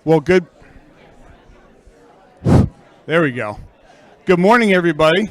Well, there we go. Good morning, everybody.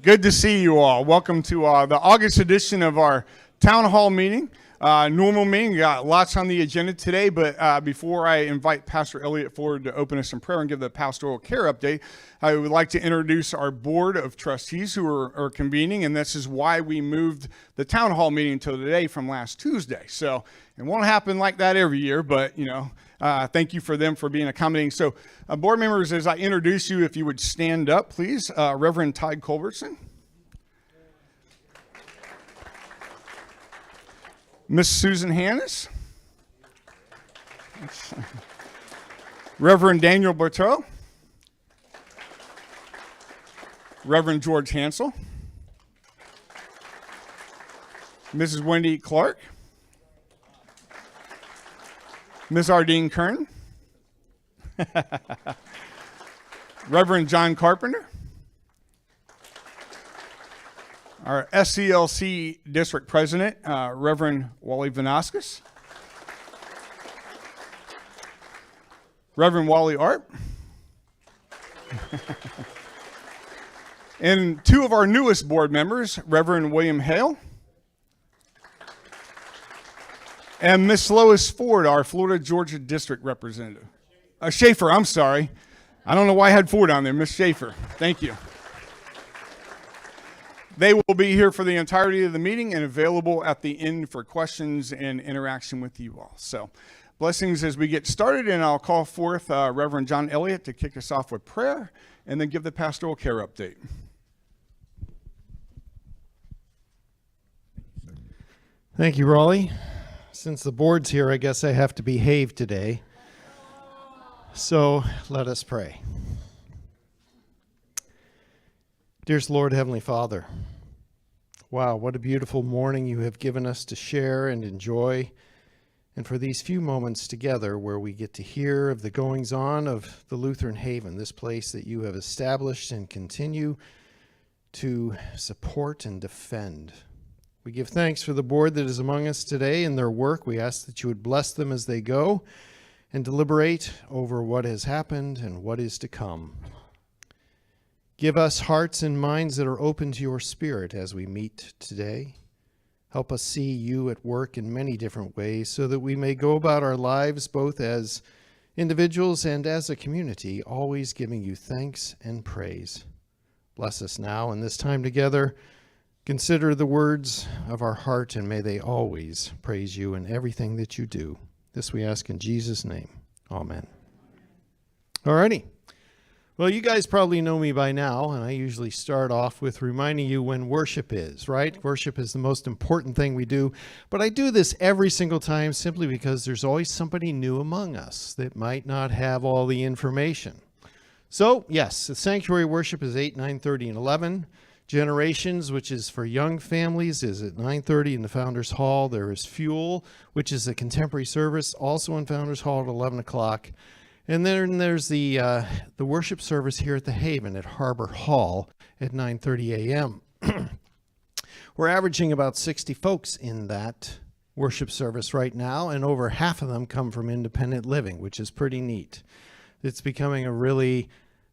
Good to see you all. Welcome to the August edition of our town hall meeting. Normal meeting, got lots on the agenda today, but before I invite Pastor Elliott forward to open us in prayer and give the pastoral care update, I would like to introduce our board of trustees who are convening, and this is why we moved the town hall meeting until today from last Tuesday. So it won't happen like that every year, but thank you for them for being accommodating. So board members, as I introduce you, if you would stand up, please. Reverend Tide Culbertson. Miss Susan Hannes. Reverend Daniel Berteau. Reverend George Hansel. Mrs. Wendy Clark. Ms. Ardeen Kern. Reverend John Carpenter. Our SCLC District President, Reverend Wally Vanasquez. Reverend Wally Arp. And two of our newest board members, Reverend William Hale. And Miss Lois Ford, our Florida Georgia District Representative. Schaefer, I'm sorry. I don't know why I had Ford on there. Miss Schaefer, thank you. They will be here for the entirety of the meeting and available at the end for questions and interaction with you all. So blessings as we get started, and I'll call forth Reverend John Elliott to kick us off with prayer and then give the pastoral care update. Thank you, Raleigh. Since the board's here, I guess I have to behave today. So let us pray. Dearest Lord, Heavenly Father, wow, what a beautiful morning you have given us to share and enjoy, and for these few moments together where we get to hear of the goings-on of the Lutheran Haven, this place that you have established and continue to support and defend. We give thanks for the board that is among us today in their work. We ask that you would bless them as they go and deliberate over what has happened and what is to come. Give us hearts and minds that are open to your Spirit as we meet today. Help us see you at work in many different ways so that we may go about our lives both as individuals and as a community, always giving you thanks and praise. Bless us now in this time together. Consider the words of our heart, and may they always praise you in everything that you do. This we ask in Jesus' name. Amen. All righty. Well, you guys probably know me by now, and I usually start off with reminding you when worship is, right? Worship is the most important thing we do, but I do this every single time simply because there's always somebody new among us that might not have all the information. So, yes, the sanctuary worship is 8, 9:30, and 11. Generations, which is for young families, is at 9:30 in the Founders Hall. There is Fuel, which is a contemporary service, also in Founders Hall at 11 o'clock. And then there's the worship service here at the Haven at Harbor Hall at 9:30 a.m. We're averaging about 60 folks in that worship service right now, and over half of them come from independent living, which is pretty neat. It's becoming a really,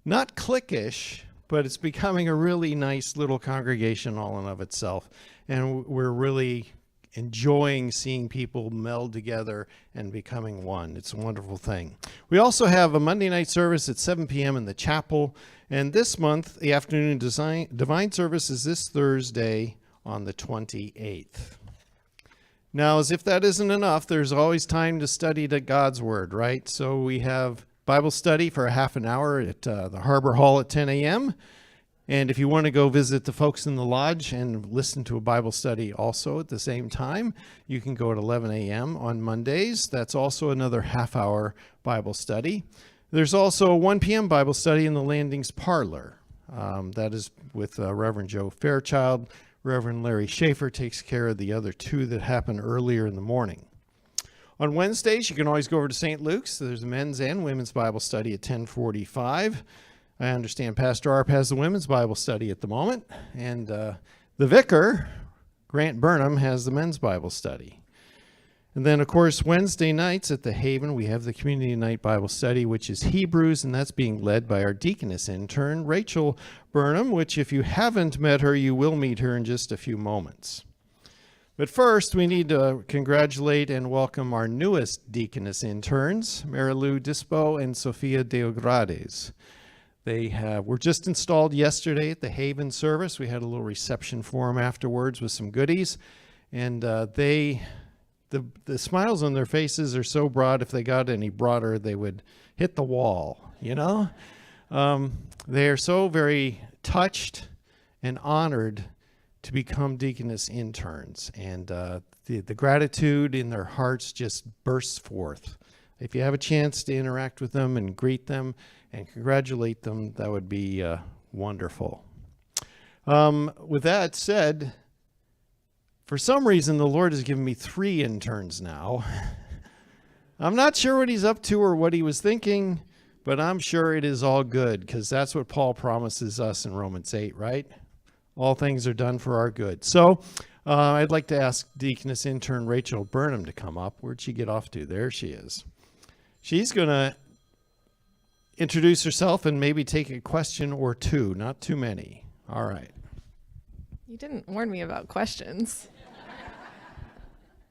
not cliquish, but it's becoming a really nice little congregation all in of itself. And we're really enjoying seeing people meld together and becoming one. It's a wonderful thing. We also have a Monday night service at 7 p.m. in the chapel. And this month, the afternoon divine service is this Thursday on the 28th. Now, as if that isn't enough, there's always time to study God's Word, right? So we have Bible study for a half an hour at the Harbor Hall at 10 a.m. And if you want to go visit the folks in the lodge and listen to a Bible study also at the same time, you can go at 11 a.m. on Mondays. That's also another half-hour Bible study. There's also a 1 p.m. Bible study in the Landings Parlor. That is with Reverend Joe Fairchild. Reverend Larry Schaefer takes care of the other two that happen earlier in the morning. On Wednesdays, you can always go over to St. Luke's. There's a men's and women's Bible study at 10:45. I understand Pastor Arp has the women's Bible study at the moment, and the vicar, Grant Burnham, has the men's Bible study. And then, of course, Wednesday nights at the Haven, we have the Community Night Bible Study, which is Hebrews, and that's being led by our deaconess intern, Rachel Burnham, which if you haven't met her, you will meet her in just a few moments. But first, we need to congratulate and welcome our newest deaconess interns, Marilu Dispo and Sofia Deogrades. They were just installed yesterday at the Haven service. We had a little reception for them afterwards with some goodies, and the smiles on their faces are so broad, if they got any broader, they would hit the wall, you know? They are so very touched and honored to become deaconess interns, and the gratitude in their hearts just bursts forth. If you have a chance to interact with them and greet them and congratulate them, that would be wonderful. With that said, for some reason, the Lord has given me 3 interns now. I'm not sure what he's up to or what he was thinking, but I'm sure it is all good, because that's what Paul promises us in Romans 8, right? All things are done for our good. So I'd like to ask Deaconess intern Rachel Burnham to come up. Where'd she get off to? There she is. She's going to introduce herself and maybe take a question or 2, not too many. All right. You didn't warn me about questions.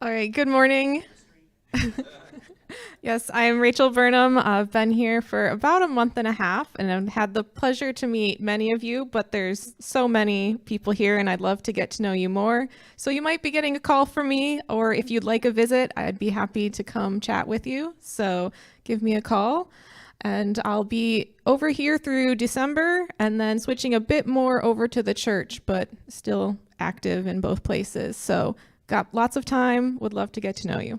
All right, good morning. Yes, I am Rachel Burnham. I've been here for about a month and a half, and I've had the pleasure to meet many of you, but there's so many people here, and I'd love to get to know you more. So you might be getting a call from me, or if you'd like a visit, I'd be happy to come chat with you. So give me a call, and I'll be over here through December, and then switching a bit more over to the church, but still active in both places. So got lots of time, would love to get to know you.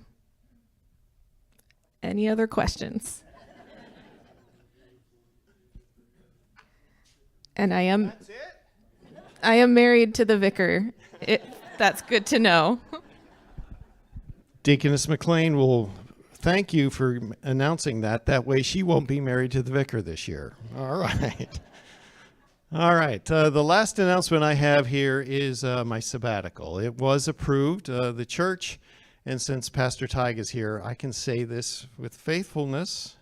Any other questions? And I am married to the vicar. That's good to know. Deaconess McLean will thank you for announcing that. That way she won't be married to the vicar this year. All right. All right. The last announcement I have here is my sabbatical. It was approved. The church, and since Pastor Tig is here, I can say this with faithfulness.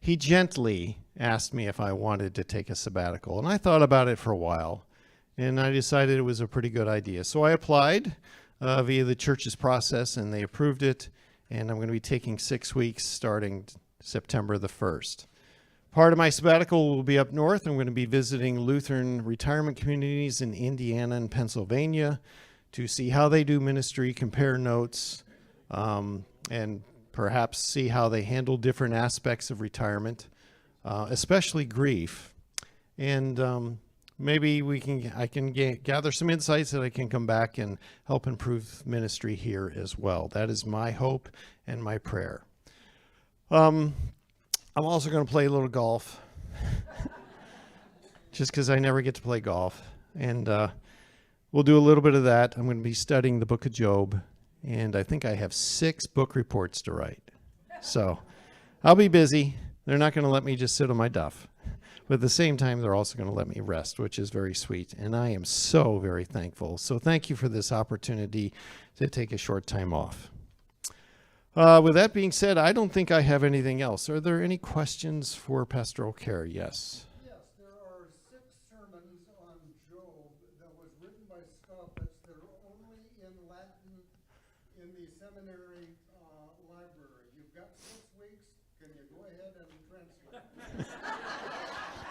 He gently asked me if I wanted to take a sabbatical, and I thought about it for a while, and I decided it was a pretty good idea. So I applied via the church's process, and they approved it, and I'm going to be taking 6 weeks starting September the 1st. Part of my sabbatical will be up north. I'm going to be visiting Lutheran retirement communities in Indiana and Pennsylvania to see how they do ministry, compare notes, and perhaps see how they handle different aspects of retirement, especially grief. And maybe I can gather some insights that I can come back and help improve ministry here as well. That is my hope and my prayer. I'm also going to play a little golf, just because I never get to play golf. And we'll do a little bit of that. I'm going to be studying the book of Job, and I think I have 6 book reports to write. So I'll be busy. They're not going to let me just sit on my duff. But at the same time, they're also going to let me rest, which is very sweet. And I am so very thankful. So thank you for this opportunity to take a short time off. With that being said, I don't think I have anything else. Are there any questions for pastoral care? Yes. Yes, there are 6 sermons on Job that was written by Staupitz that are only in Latin in the seminary library. You've got 6 weeks. Can you go ahead and translate?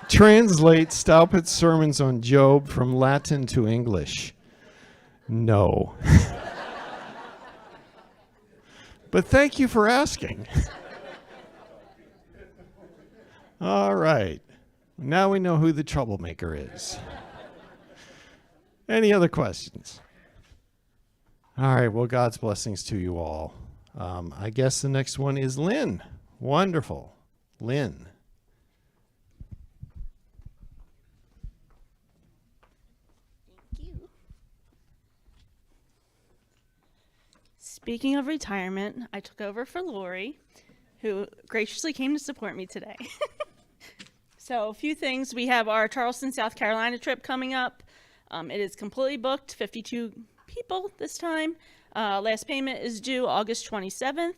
Translate Staupitz's sermons on Job from Latin to English. No. But thank you for asking. All right. Now we know who the troublemaker is. Any other questions? All right. Well, God's blessings to you all. I guess the next one is Lynn. Wonderful. Lynn. Speaking of retirement, I took over for Lori, who graciously came to support me today. So a few things. We have our Charleston, South Carolina trip coming up. It is completely booked, 52 people this time. Last payment is due August 27th.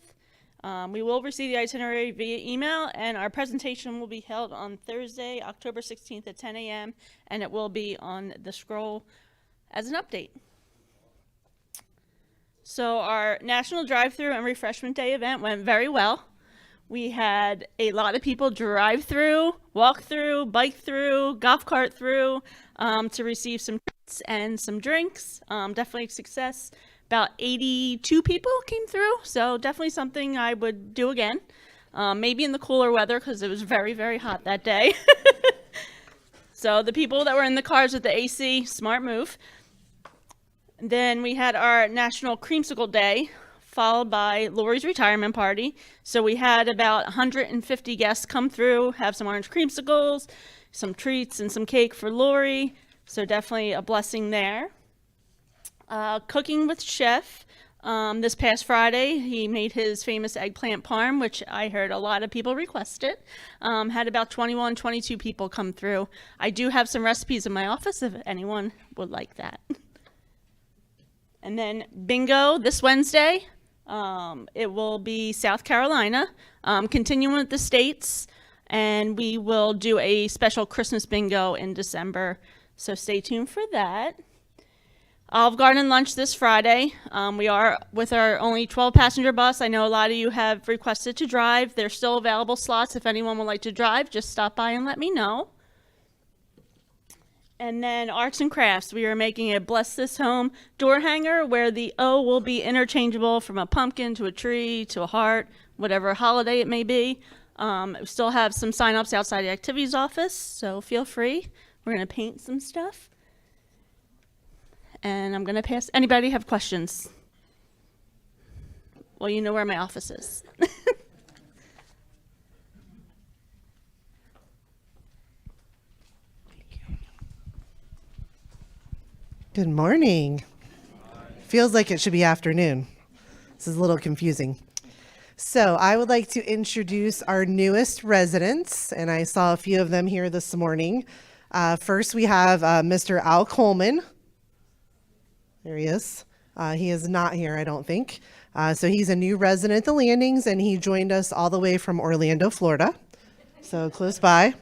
We will receive the itinerary via email, and our presentation will be held on Thursday, October 16th at 10 a.m., and it will be on the scroll as an update. So our National Drive-Through and Refreshment Day event went very well. We had a lot of people drive through, walk through, bike through, golf cart through to receive some treats and some drinks. Definitely a success. About 82 people came through, so definitely something I would do again. Maybe in the cooler weather because it was very, very hot that day. So the people that were in the cars with the AC, smart move. Then we had our National Creamsicle Day, followed by Lori's retirement party. So we had about 150 guests come through, have some orange creamsicles, some treats, and some cake for Lori. So definitely a blessing there. Cooking with Chef. This past Friday, he made his famous eggplant parm, which I heard a lot of people requested. Had about 21, 22 people come through. I do have some recipes in my office if anyone would like that. And then bingo this Wednesday. It will be South Carolina, continuing with the states, and we will do a special Christmas bingo in December. So stay tuned for that. Olive Garden lunch this Friday. We are with our only 12 passenger bus. I know a lot of you have requested to drive. There's still available slots. If anyone would like to drive, just stop by and let me know. And then arts and crafts. We are making a Bless This Home door hanger where the O will be interchangeable from a pumpkin to a tree to a heart, whatever holiday it may be. We still have some sign-ups outside the activities office, so feel free. We're going to paint some stuff. And I'm going to pass. Anybody have questions? Well, you know where my office is. Good morning. Feels like it should be afternoon. This is a little confusing. So I would like to introduce our newest residents, and I saw a few of them here this morning. First, we have Mr. Al Coleman. There he is. He is not here, I don't think. So he's a new resident at the Landings, and he joined us all the way from Orlando, Florida. So close by.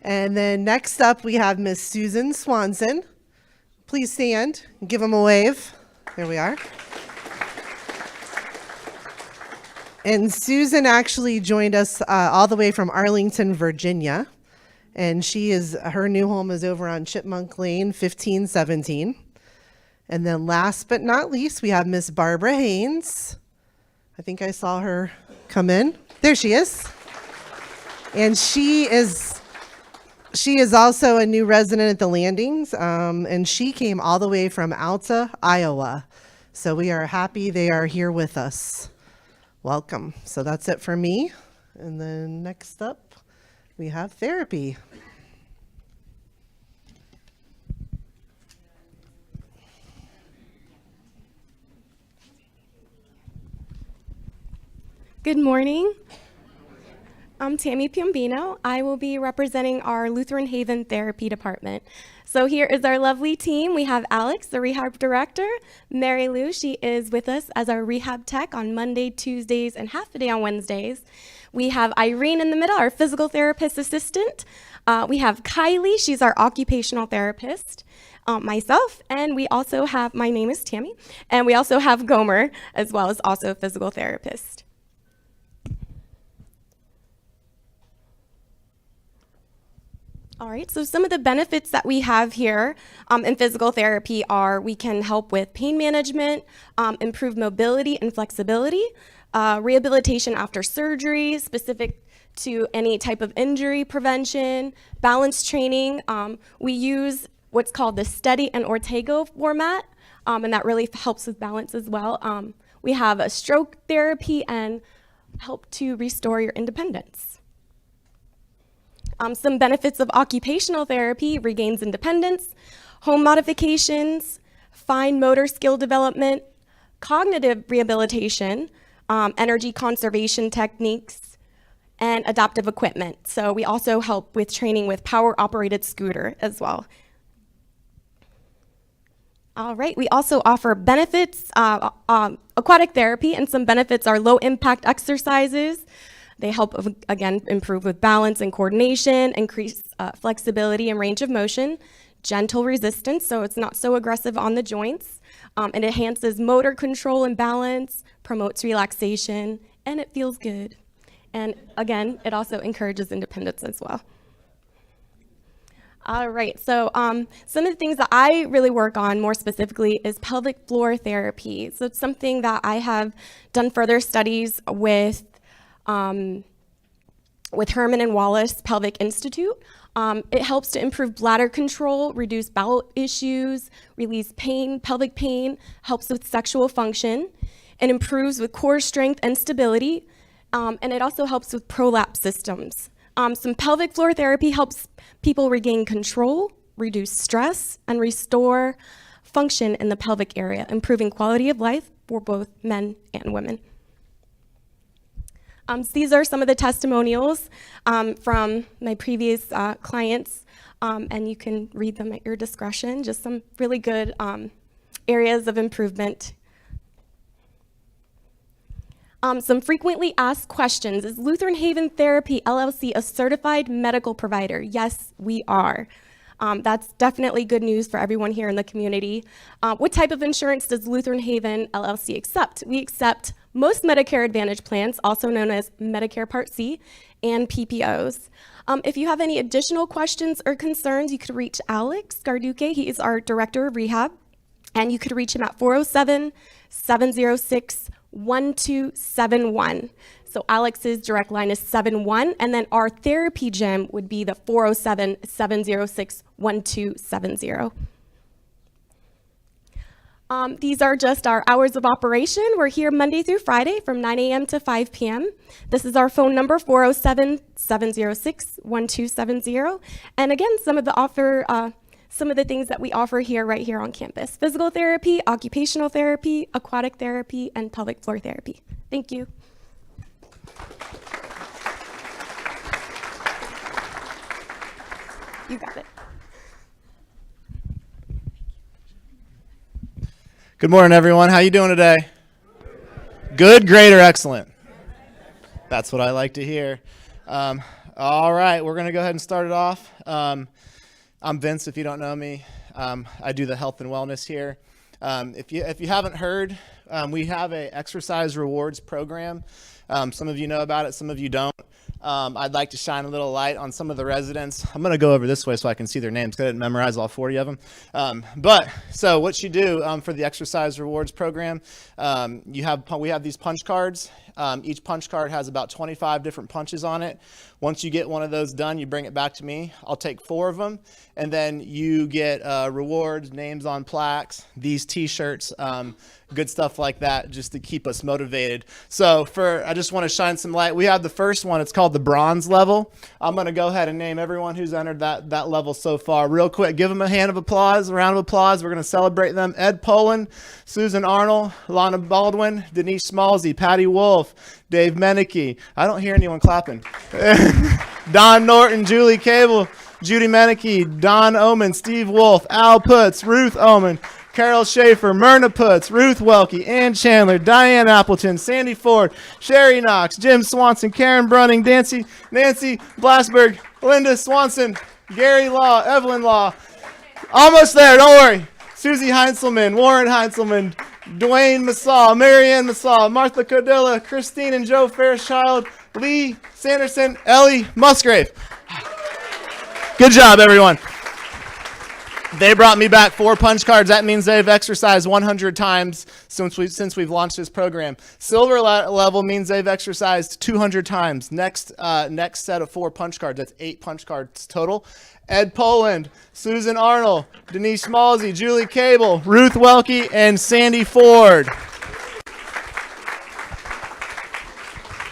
And then next up, we have Miss Susan Swanson. Please stand and give them a wave. There we are. And Susan actually joined us all the way from Arlington, Virginia. And her new home is over on Chipmunk Lane, 1517. And then last but not least, we have Miss Barbara Haynes. I think I saw her come in. There she is. And she is also a new resident at the Landings, and she came all the way from Alta, Iowa. So we are happy they are here with us. Welcome. So that's it for me. And then next up, we have therapy. Good morning. I'm Tammy Piombino. I will be representing our Lutheran Haven Therapy Department. So here is our lovely team. We have Alex, the rehab director, Mary Lou, she is with us as our rehab tech on Monday, Tuesdays, and half a day on Wednesdays. We have Irene in the middle, our physical therapist assistant. We have Kylie, she's our occupational therapist. Myself, and we also have, my name is Tammy, and we also have Gomer as well as also a physical therapist. All right, so some of the benefits that we have here in physical therapy are we can help with pain management, improve mobility and flexibility, rehabilitation after surgery, specific to any type of injury prevention, balance training. We use what's called the Steady and Ortego format, and that really helps with balance as well. We have a stroke therapy and help to restore your independence. Some benefits of occupational therapy: regains independence, home modifications, fine motor skill development, cognitive rehabilitation, energy conservation techniques, and adaptive equipment. So we also help with training with power-operated scooter as well. All right. We also offer benefits, aquatic therapy, and some benefits are low impact exercises. They help, again, improve with balance and coordination, increase flexibility and range of motion, gentle resistance, so it's not so aggressive on the joints. It enhances motor control and balance, promotes relaxation, and it feels good. And again, it also encourages independence as well. All right, so some of the things that I really work on more specifically is pelvic floor therapy. So it's something that I have done further studies with Herman and Wallace Pelvic Institute. It helps to improve bladder control, reduce bowel issues, release pain, pelvic pain, helps with sexual function, and improves with core strength and stability, and it also helps with prolapse systems. Some pelvic floor therapy helps people regain control, reduce stress, and restore function in the pelvic area, improving quality of life for both men and women. These are some of the testimonials from my previous clients, and you can read them at your discretion, just some really good areas of improvement. Some frequently asked questions. Is Lutheran Haven Therapy LLC a certified medical provider? Yes, we are. That's definitely good news for everyone here in the community. What type of insurance does Lutheran Haven LLC accept? We accept most Medicare Advantage plans, also known as Medicare Part C, and PPOs. If you have any additional questions or concerns, you could reach Alex Garduque. He is our Director of Rehab, and you could reach him at 407-706-1271. So Alex's direct line is 71, and then our therapy gym would be the 407-706-1270. These are just our hours of operation. We're here Monday through Friday from 9 a.m. to 5 p.m. This is our phone number, 407-706-1270. And again, some of the things that we offer here, right here on campus: physical therapy, occupational therapy, aquatic therapy, and pelvic floor therapy. Thank you. You got it. Good morning, everyone. How you doing today? Good, great, or excellent? That's what I like to hear. All right, we're going to go ahead and start it off. I'm Vince, if you don't know me. I do the health and wellness here. If you haven't heard, we have an exercise rewards program. Some of you know about it, some of you don't. I'd like to shine a little light on some of the residents. I'm going to go over this way so I can see their names, because I didn't memorize all 40 of them. So what you do for the exercise rewards program, we have these punch cards. Each punch card has about 25 different punches on it. Once you get one of those done, you bring it back to me. I'll take 4 of them, and then you get rewards, names on plaques, these T-shirts, good stuff like that, just to keep us motivated. So I just want to shine some light. We have the first one. It's called the bronze level. I'm going to go ahead and name everyone who's entered that level so far real quick. Give them a round of applause. We're going to celebrate them. Ed Poland, Susan Arnold, Lana Baldwin, Denise Smallsy, Patty Wolf, Dave Menike. I don't hear anyone clapping. Don Norton, Julie Cable, Judy Menike, Don Oman, Steve Wolf, Al Putz, Ruth Oman, Carol Schaefer, Myrna Putz, Ruth Welke, Ann Chandler, Diane Appleton, Sandy Ford, Sherry Knox, Jim Swanson, Karen Brunning, Nancy Blasberg, Linda Swanson, Gary Law, Evelyn Law. Almost there, don't worry. Susie Heinzelman, Warren Heinzelman, Dwayne Massaw, Marianne Massaw, Martha Codilla, Christine and Joe Fairchild, Lee Sanderson, Ellie Musgrave. Good job, everyone. They brought me back 4 punch cards. That means they've exercised 100 times since we've launched this program. Silver level means they've exercised 200 times. Next set of 4 punch cards. That's 8 punch cards total. Ed Poland, Susan Arnold, Denise Smallsy, Julie Cable, Ruth Welke, and Sandy Ford.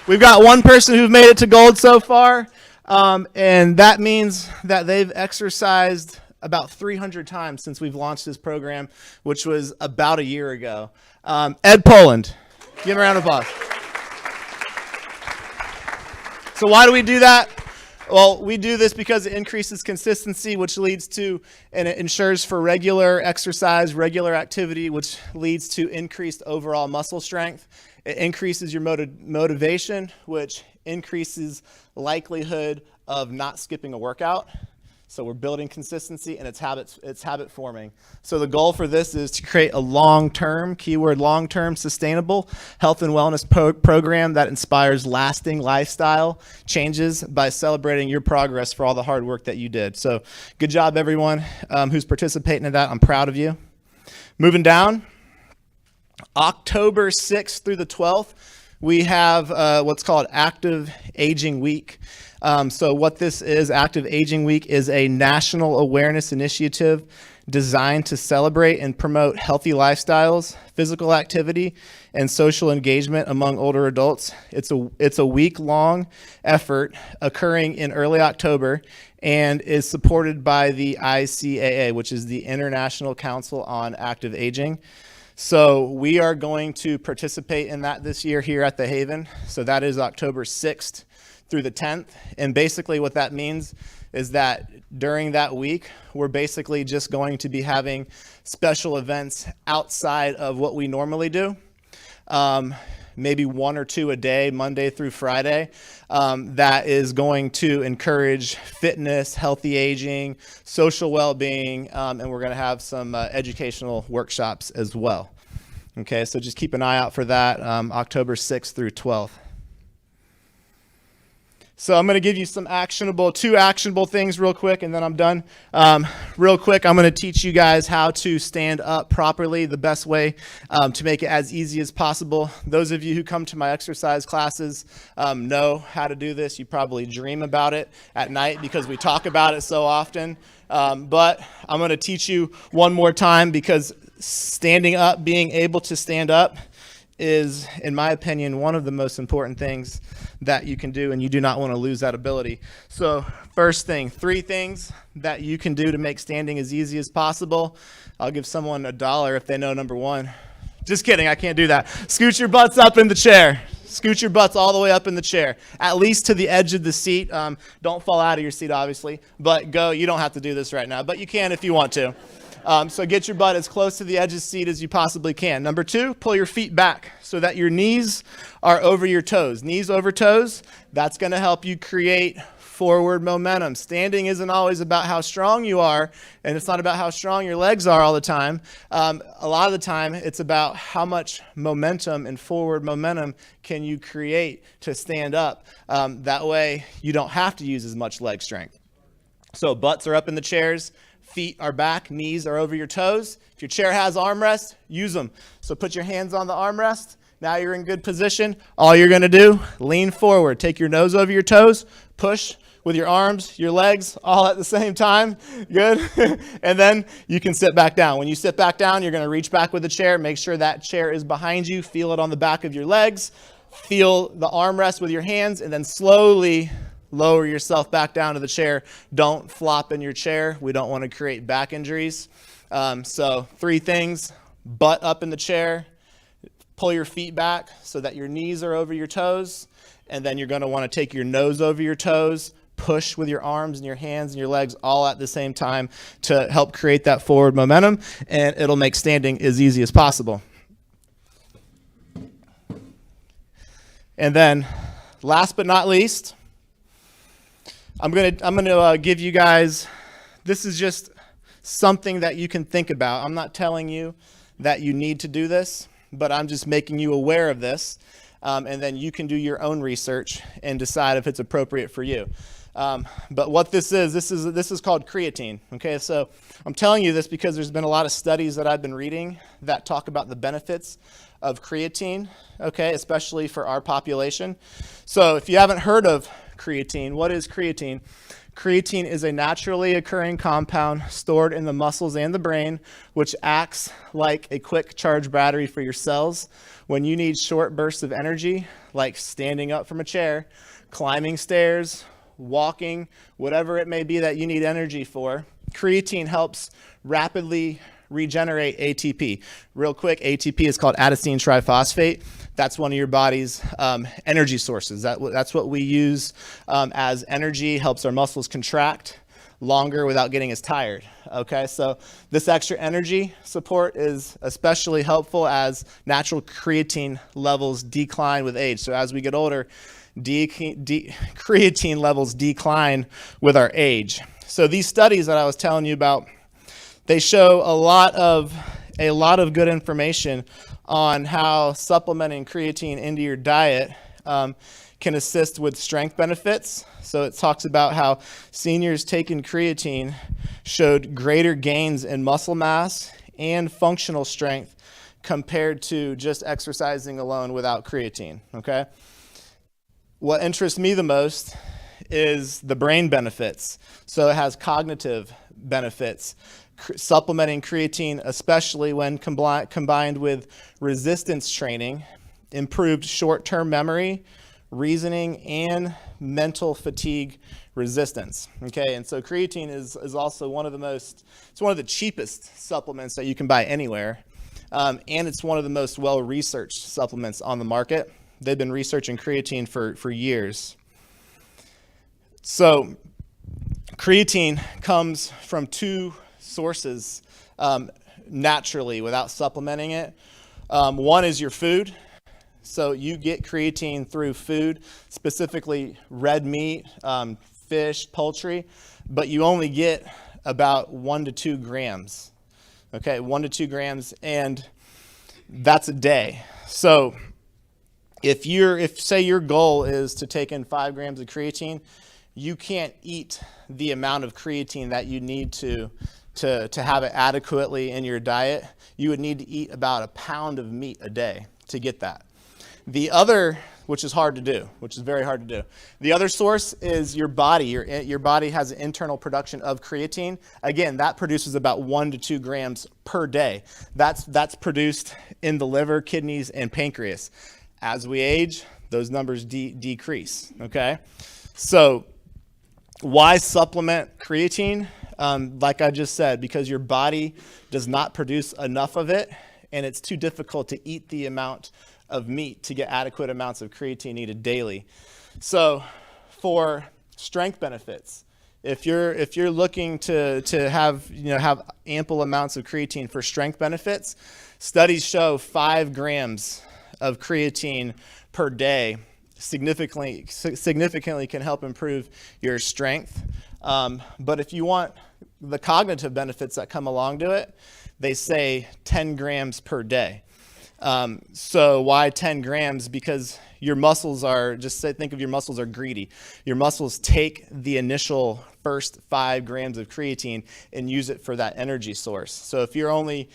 We've got one person who's made it to gold so far, and that means that they've exercised about 300 times since we've launched this program, which was about a year ago. Ed Poland, give him a round of applause. So why do we do that? Well, we do this because it increases consistency, which leads to, and it ensures for regular exercise, regular activity, which leads to increased overall muscle strength. It increases your motivation, which increases likelihood of not skipping a workout. So we're building consistency, and it's habit forming. So the goal for this is to create a long-term, keyword long-term, sustainable health and wellness program that inspires lasting lifestyle changes by celebrating your progress for all the hard work that you did. So good job, everyone who's participating in that. I'm proud of you. Moving down, October 6th through the 12th, we have what's called Active Aging Week. So what this is, Active Aging Week, is a national awareness initiative designed to celebrate and promote healthy lifestyles, physical activity, and social engagement among older adults. It's a week-long effort occurring in early October and is supported by the ICAA, which is the International Council on Active Aging. So we are going to participate in that this year here at the Haven. So that is October 6th through the 10th. And basically what that means is that during that week, we're basically just going to be having special events outside of what we normally do. Maybe 1 or 2 a day, Monday through Friday, that is going to encourage fitness, healthy aging, social well-being, and we're going to have some educational workshops as well. Okay, so just keep an eye out for that, October 6th through 12th. So I'm going to give you some two actionable things real quick, and then I'm done. Real quick, I'm going to teach you guys how to stand up properly, the best way to make it as easy as possible. Those of you who come to my exercise classes know how to do this. You probably dream about it at night because we talk about it so often. But I'm going to teach you one more time, because standing up, being able to stand up, is, in my opinion, one of the most important things that you can do, and you do not want to lose that ability. So first thing, 3 things that you can do to make standing as easy as possible. I'll give someone $1 if they know number 1. Just kidding, I can't do that. Scoot your butts up in the chair. Scoot your butts all the way up in the chair, at least to the edge of the seat. Don't fall out of your seat, obviously, but go. You don't have to do this right now, but you can if you want to. So get your butt as close to the edge of the seat as you possibly can. Number 2, pull your feet back so that your knees are over your toes. Knees over toes, that's going to help you create forward momentum. Standing isn't always about how strong you are, and it's not about how strong your legs are all the time. A lot of the time, it's about how much momentum and forward momentum can you create to stand up. That way, you don't have to use as much leg strength. So butts are up in the chairs. Feet are back, knees are over your toes. If your chair has armrests, use them. So put your hands on the armrest. Now you're in good position. All you're going to do, lean forward. Take your nose over your toes. Push with your arms, your legs, all at the same time. Good. And then you can sit back down. When you sit back down, you're going to reach back with the chair. Make sure that chair is behind you. Feel it on the back of your legs. Feel the armrest with your hands, and then slowly lower yourself back down to the chair. Don't flop in your chair. We don't want to create back injuries. So 3 things: butt up in the chair, pull your feet back so that your knees are over your toes, and then you're going to want to take your nose over your toes, push with your arms and your hands and your legs all at the same time to help create that forward momentum, and it'll make standing as easy as possible. And then last but not least, I'm gonna give you guys, this is just something that you can think about. I'm not telling you that you need to do this, but I'm just making you aware of this, and then you can do your own research and decide if it's appropriate for you. But what this is called creatine. Okay, so I'm telling you this because there's been a lot of studies that I've been reading that talk about the benefits of creatine, okay, especially for our population. So if you haven't heard of creatine, what is creatine? Creatine is a naturally occurring compound stored in the muscles and the brain, which acts like a quick charge battery for your cells. When you need short bursts of energy, like standing up from a chair, climbing stairs, walking, whatever it may be that you need energy for, creatine helps rapidly regenerate ATP. Real quick, ATP is called adenosine triphosphate. That's one of your body's energy sources. That's what we use as energy, helps our muscles contract longer without getting as tired. Okay, so this extra energy support is especially helpful as natural creatine levels decline with age. So as we get older, creatine levels decline with our age. So these studies that I was telling you about, they show a lot of good information on how supplementing creatine into your diet can assist with strength benefits. So it talks about how seniors taking creatine showed greater gains in muscle mass and functional strength compared to just exercising alone without creatine, okay? What interests me the most is the brain benefits. So it has cognitive benefits. Supplementing creatine, especially when combined with resistance training, improved short-term memory, reasoning, and mental fatigue resistance. Okay, and so creatine is also one of the cheapest supplements that you can buy anywhere, and it's one of the most well-researched supplements on the market. They've been researching creatine for years. So creatine comes from two sources naturally without supplementing it. One is your food. So you get creatine through food, specifically red meat, fish, poultry, but you only get about 1 to 2 grams. Okay, 1 to 2 grams, and that's a day. So if say your goal is to take in 5 grams of creatine, you can't eat the amount of creatine that you need to have it adequately in your diet. You would need to eat about a pound of meat a day to get that. The other, which is very hard to do. The other source is your body. Your body has an internal production of creatine. Again, that produces about 1 to 2 grams per day. That's produced in the liver, kidneys, and pancreas. As we age, those numbers decrease, okay? So why supplement creatine? Like I just said, because your body does not produce enough of it, and it's too difficult to eat the amount of meat to get adequate amounts of creatine needed daily. So for strength benefits, if you're looking to have ample amounts of creatine for strength benefits, studies show 5 grams of creatine per day significantly can help improve your strength. But if you want the cognitive benefits that come along to it, they say 10 grams per day. So why 10 grams? Because your muscles think of your muscles are greedy. Your muscles take the initial first 5 grams of creatine and use it for that energy source. So if you're only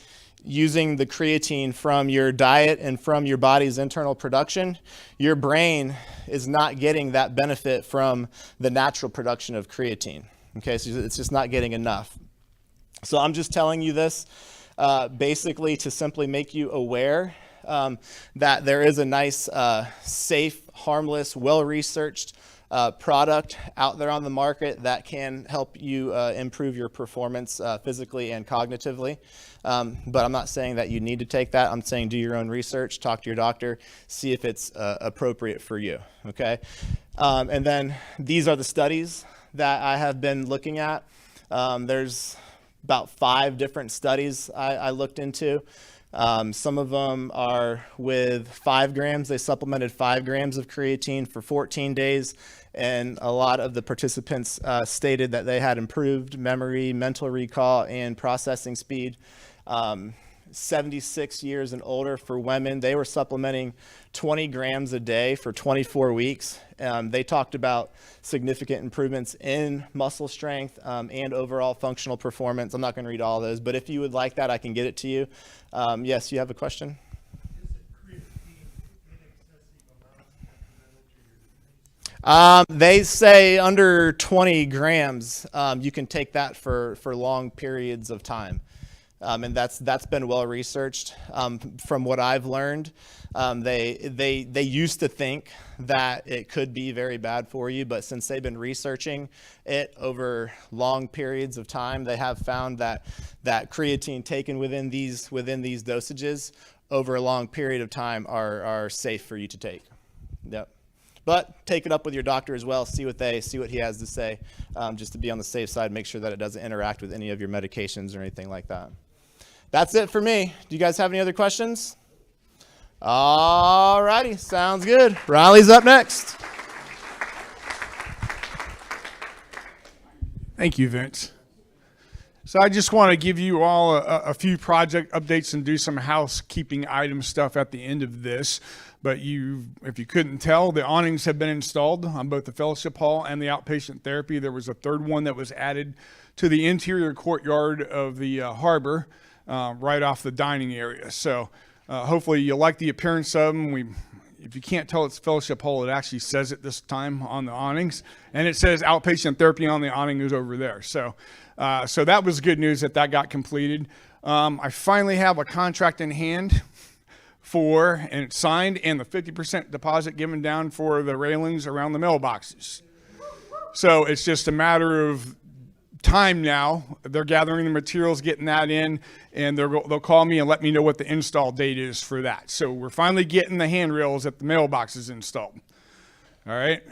using the creatine from your diet and from your body's internal production, your brain is not getting that benefit from the natural production of creatine. Okay, so it's just not getting enough. So I'm just telling you this basically to simply make you aware that there is a nice, safe, harmless, well-researched product out there on the market that can help you improve your performance physically and cognitively. But I'm not saying that you need to take that. I'm saying do your own research, talk to your doctor, see if it's appropriate for you, okay? And then these are the studies that I have been looking at. There's about 5 different studies I looked into. Some of them are with 5 grams. They supplemented 5 grams of creatine for 14 days. And a lot of the participants stated that they had improved memory, mental recall, and processing speed. 76 years and older for women, they were supplementing 20 grams a day for 24 weeks. They talked about significant improvements in muscle strength and overall functional performance. I'm not going to read all those, but if you would like that, I can get it to you. Yes, you have a question? They say under 20 grams, you can take that for long periods of time. And that's been well researched. From what I've learned, they used to think that it could be very bad for you, but since they've been researching it over long periods of time, they have found that creatine taken within these dosages over a long period of time are safe for you to take. Yep. But take it up with your doctor as well. See what he has to say, just to be on the safe side. Make sure that it doesn't interact with any of your medications or anything like that. That's it for me. Do you guys have any other questions? All righty, sounds good. Riley's up next. Thank you, Vince. So I just want to give you all a few project updates and do some housekeeping item stuff at the end of this. But if you couldn't tell, the awnings have been installed on both the fellowship hall and the outpatient therapy. There was a third one that was added to the interior courtyard of the harbor, right off the dining area. So hopefully you like the appearance of them. If you can't tell it's fellowship hall, it actually says it this time on the awnings, and it says outpatient therapy on the awning is over there. So that was good news that got completed. I finally have a contract in hand and it's signed, and the 50% deposit given down for the railings around the mailboxes. So it's just a matter of time now. They're gathering the materials, getting that in, and they'll call me and let me know what the install date is for that. So we're finally getting the handrails at the mailboxes installed. All right,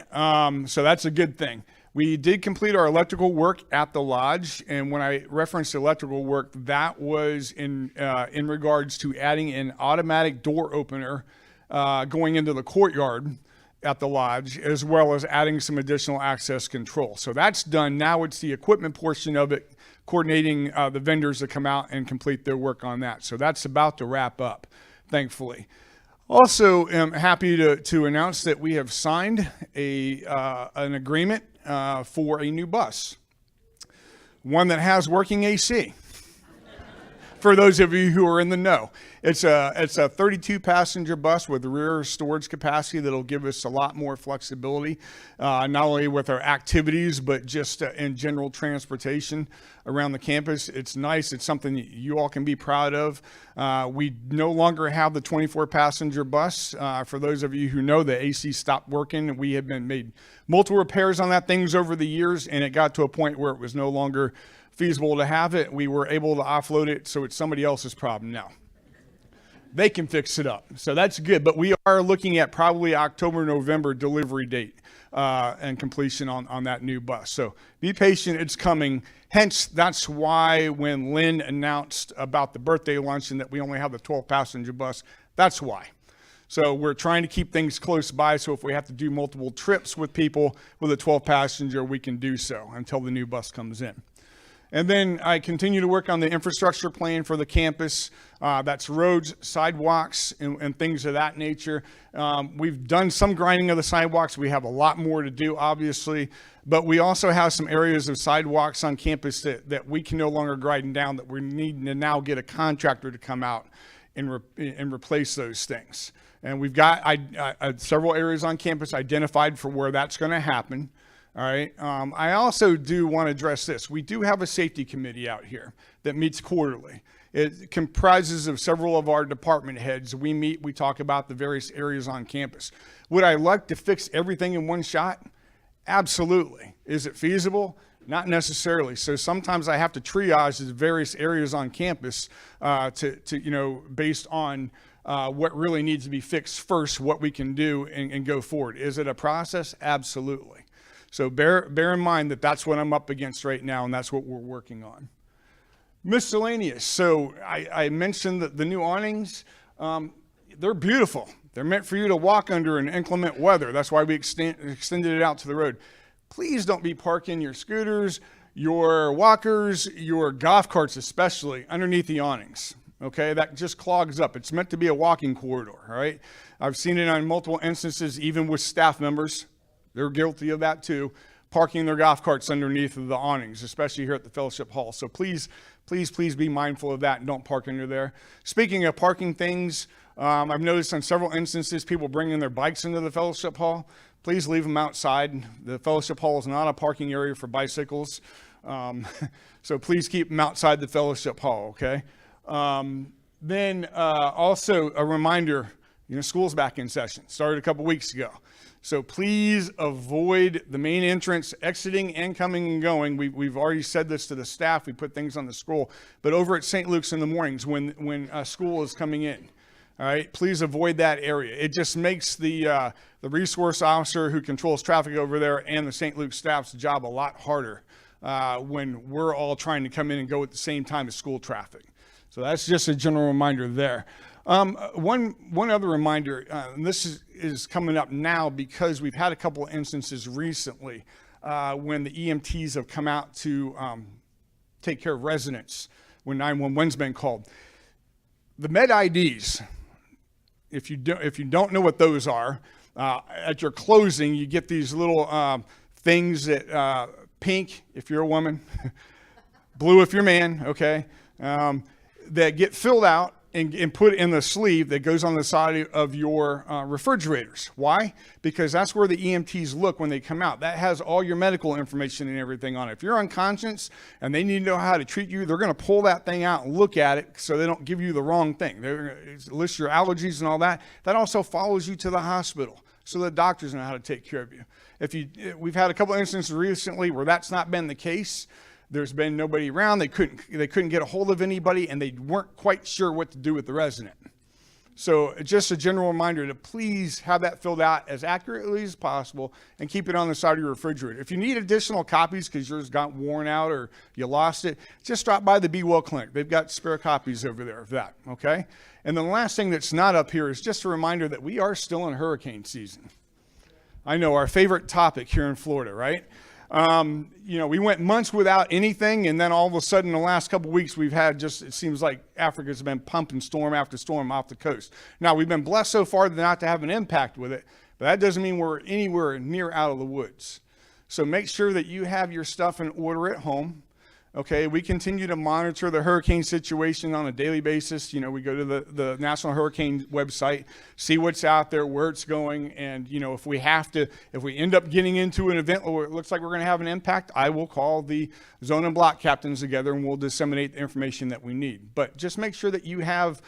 so that's a good thing. We did complete our electrical work at the lodge, and when I referenced electrical work, that was in regards to adding an automatic door opener going into the courtyard at the lodge, as well as adding some additional access control. So that's done. Now it's the equipment portion of it, coordinating the vendors to come out and complete their work on that. So that's about to wrap up, thankfully. Also, I'm happy to announce that we have signed an agreement for a new bus, one that has working AC. For those of you who are in the know, it's a 32 passenger bus with rear storage capacity that'll give us a lot more flexibility, not only with our activities, but just in general transportation around the campus. It's nice. It's something that you all can be proud of. We no longer have the 24 passenger bus. For those of you who know, the AC stopped working. We have made multiple repairs on that things over the years, and it got to a point where it was no longer feasible to have it. We were able to offload it, so it's somebody else's problem now. They can fix it up, so that's good. But we are looking at probably October, November delivery date and completion on that new bus. So be patient, it's coming. Hence, that's why when Lynn announced about the birthday luncheon that we only have the 12 passenger bus, that's why. So we're trying to keep things close by, so if we have to do multiple trips with people with a 12 passenger, we can do so until the new bus comes in. And then I continue to work on the infrastructure plan for the campus. That's roads, sidewalks, and things of that nature. We've done some grinding of the sidewalks. We have a lot more to do, obviously. But we also have some areas of sidewalks on campus that we can no longer grind down, that we need to now get a contractor to come out and replace those things. And we've got several areas on campus identified for where that's going to happen. All right. I also do want to address this. We do have a safety committee out here that meets quarterly. It comprises of several of our department heads. We meet, we talk about the various areas on campus. Would I like to fix everything in one shot? Absolutely. Is it feasible? Not necessarily. So sometimes I have to triage the various areas on campus based on what really needs to be fixed first, what we can do and go forward. Is it a process? Absolutely. So bear in mind that that's what I'm up against right now, and that's what we're working on. Miscellaneous. So I mentioned that the new awnings, they're beautiful. They're meant for you to walk under in inclement weather. That's why we extended it out to the road. Please don't be parking your scooters, your walkers, your golf carts especially, underneath the awnings. Okay, that just clogs up. It's meant to be a walking corridor, all right? I've seen it on multiple instances, even with staff members. They're guilty of that too, parking their golf carts underneath of the awnings, especially here at the fellowship hall. So please be mindful of that and don't park under there. Speaking of parking things, I've noticed on several instances people bringing their bikes into the fellowship hall. Please leave them outside. The fellowship hall is not a parking area for bicycles. So please keep them outside the fellowship hall, okay? Then also a reminder, school's back in session. Started a couple weeks ago. So please avoid the main entrance, exiting and coming and going. We've already said this to the staff. We put things on the scroll. But over at St. Luke's in the mornings when school is coming in, All right, please avoid that area. It just makes the resource officer who controls traffic over there and the St. Luke staff's job a lot harder when we're all trying to come in and go at the same time as school traffic. So that's just a general reminder there. One other reminder, and this is coming up now because we've had a couple of instances recently when the EMTs have come out to take care of residents when 911's been called. The med IDs, if you don't know what those are, at your closing you get these little things that pink if you're a woman, blue if you're a man, okay, that get filled out and put in the sleeve that goes on the side of your refrigerators. Why? Because that's where the EMTs look when they come out. That has all your medical information and everything on it. If you're unconscious and they need to know how to treat you, they're going to pull that thing out and look at it so they don't give you the wrong thing. They're going to list your allergies and all that. That also follows you to the hospital so the doctors know how to take care of you. We've had a couple instances recently where that's not been the case. There's been nobody around. They couldn't get a hold of anybody, and they weren't quite sure what to do with the resident. So just a general reminder to please have that filled out as accurately as possible and keep it on the side of your refrigerator. If you need additional copies because yours got worn out or you lost it, just drop by the Be Well Clinic. They've got spare copies over there of that, okay? And the last thing that's not up here is just a reminder that we are still in hurricane season. I know, our favorite topic here in Florida, right? We went months without anything, and then all of a sudden, the last couple of weeks, we've had it seems like Africa's been pumping storm after storm off the coast. Now, we've been blessed so far not to have an impact with it, but that doesn't mean we're anywhere near out of the woods. So make sure that you have your stuff in order at home. Okay, we continue to monitor the hurricane situation on a daily basis. We go to the National Hurricane website, see what's out there, where it's going, and if we end up getting into an event where it looks like we're going to have an impact, I will call the zone and block captains together and we'll disseminate the information that we need. But just make sure that you have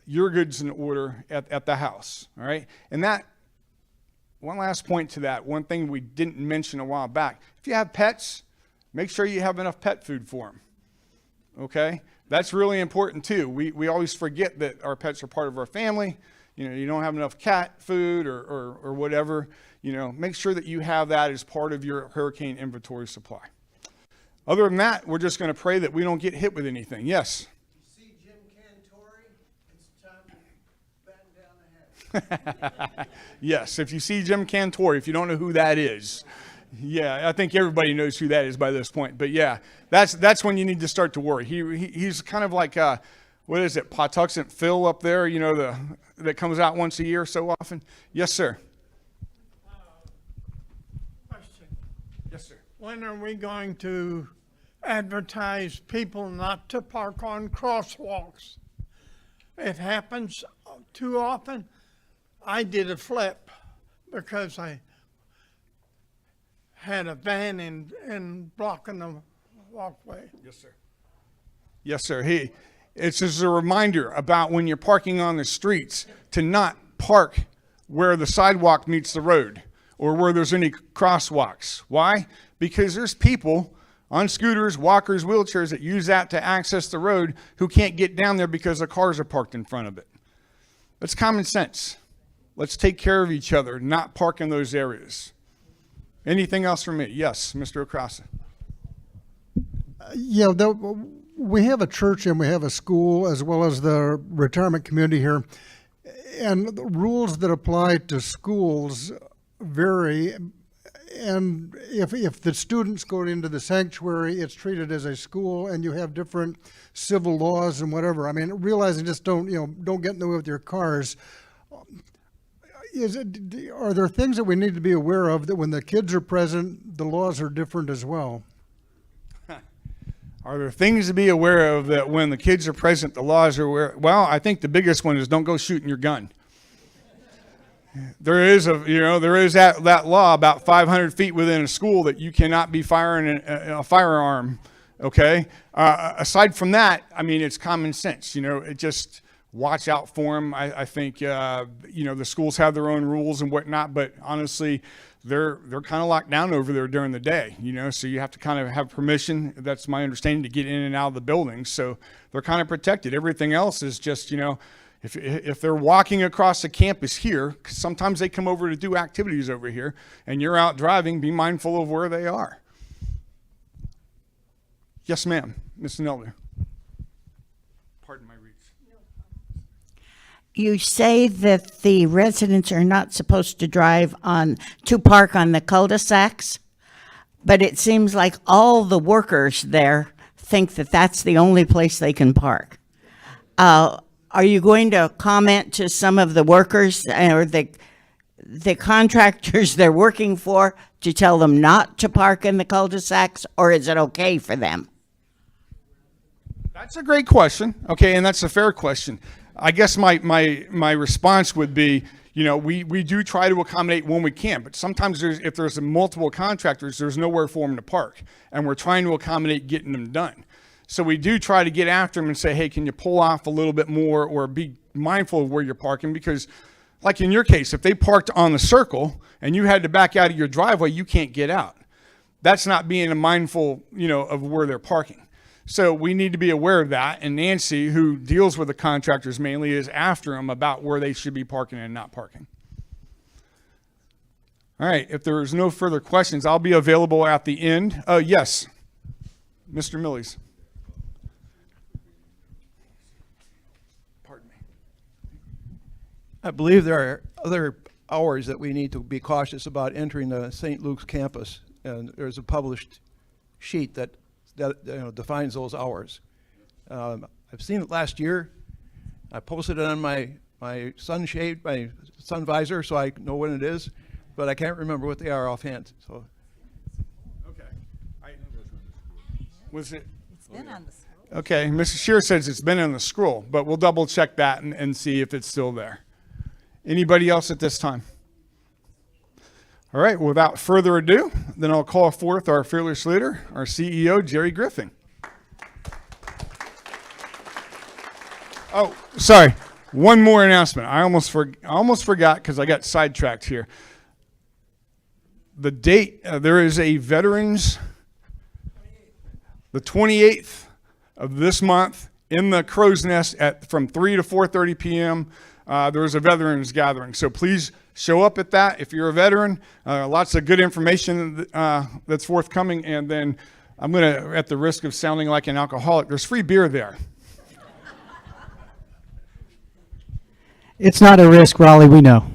your goods in order at the house, all right? And that, one last point to that, one thing we didn't mention a while back, if you have pets, make sure you have enough pet food for them, okay? That's really important too. We always forget that our pets are part of our family. You don't have enough cat food or whatever. Make sure that you have that as part of your hurricane inventory supply. Other than that, we're just going to pray that we don't get hit with anything. Yes? You see Jim Cantori? It's time to batten down the hatch. Yes, if you see Jim Cantori, if you don't know who that is, yeah, I think everybody knows who that is by this point. But yeah, that's when you need to start to worry. He's kind of like, what is it, Patuxent Phil up there, that comes out once a year so often. Yes, sir. Question. Yes, sir. When are we going to advertise people not to park on crosswalks? It happens too often. I did a flip because I had a van in blocking the walkway. Yes, sir. Yes, sir. It's just a reminder about when you're parking on the streets to not park where the sidewalk meets the road or where there's any crosswalks. Why? Because there's people on scooters, walkers, wheelchairs that use that to access the road who can't get down there because the cars are parked in front of it. That's common sense. Let's take care of each other, not park in those areas. Anything else from me? Yes, Mr. Ocrasa. We have a church and we have a school as well as the retirement community here. And the rules that apply to schools vary. And if the students go into the sanctuary, it's treated as a school and you have different civil laws and whatever. I mean, realizing just don't get in the way with your cars. Are there things that we need to be aware of that when the kids are present, the laws are different as well? Are there things to be aware of that when the kids are present, the laws are aware? Well, I think the biggest one is don't go shooting your gun. There is that law about 500 feet within a school that you cannot be firing a firearm. Okay. Aside from that, I mean, it's common sense. It just watch out for them. I think the schools have their own rules and whatnot, but honestly, they're kind of locked down over there during the day. So you have to kind of have permission. That's my understanding, to get in and out of the buildings. So they're kind of protected. Everything else is just If they're walking across the campus here, 'cause sometimes they come over to do activities over here, and you're out driving, be mindful of where they are. Yes, ma'am, Ms. Nelder. Pardon my reach. You say that the residents are not supposed to to park on the cul-de-sacs, but it seems like all the workers there think that that's the only place they can park. Are you going to comment to some of the workers or the contractors they're working for to tell them not to park in the cul-de-sacs, or is it okay for them? That's a great question. Okay, and that's a fair question. I guess my response would be, we do try to accommodate when we can, but sometimes if there's multiple contractors, there's nowhere for them to park, and we're trying to accommodate getting them done. So we do try to get after them and say, hey, can you pull off a little bit more, or be mindful of where you're parking? Because like in your case, if they parked on the circle and you had to back out of your driveway, you can't get out. That's not being mindful, of where they're parking. So we need to be aware of that. And Nancy, who deals with the contractors mainly, is after them about where they should be parking and not parking. All right, if there's no further questions, I'll be available at the end. Yes, Mr. Millies. Pardon me. I believe there are other hours that we need to be cautious about entering the St. Luke's campus. And there's a published sheet that defines those hours. I've seen it last year. I posted it on my sunshade, my sun visor, so I know when it is, but I can't remember what they are offhand. So. Okay. Was it? It's been on the scroll. Okay, Mrs. Shear says it's been on the scroll, but we'll double check that and see if it's still there. Anybody else at this time? All right, without further ado, then I'll call forth our fearless leader, our CEO, Jerry Griffin. Oh, sorry. One more announcement. I almost forgot because I got sidetracked here. The date, there is a Veterans, the 28th of this month in the Crow's Nest from 3 to 4:30 p.m. There's a Veterans gathering. So please show up at that if you're a veteran. Lots of good information that's forthcoming. And then I'm going to, at the risk of sounding like an alcoholic, there's free beer there. It's not a risk, Raleigh, we know.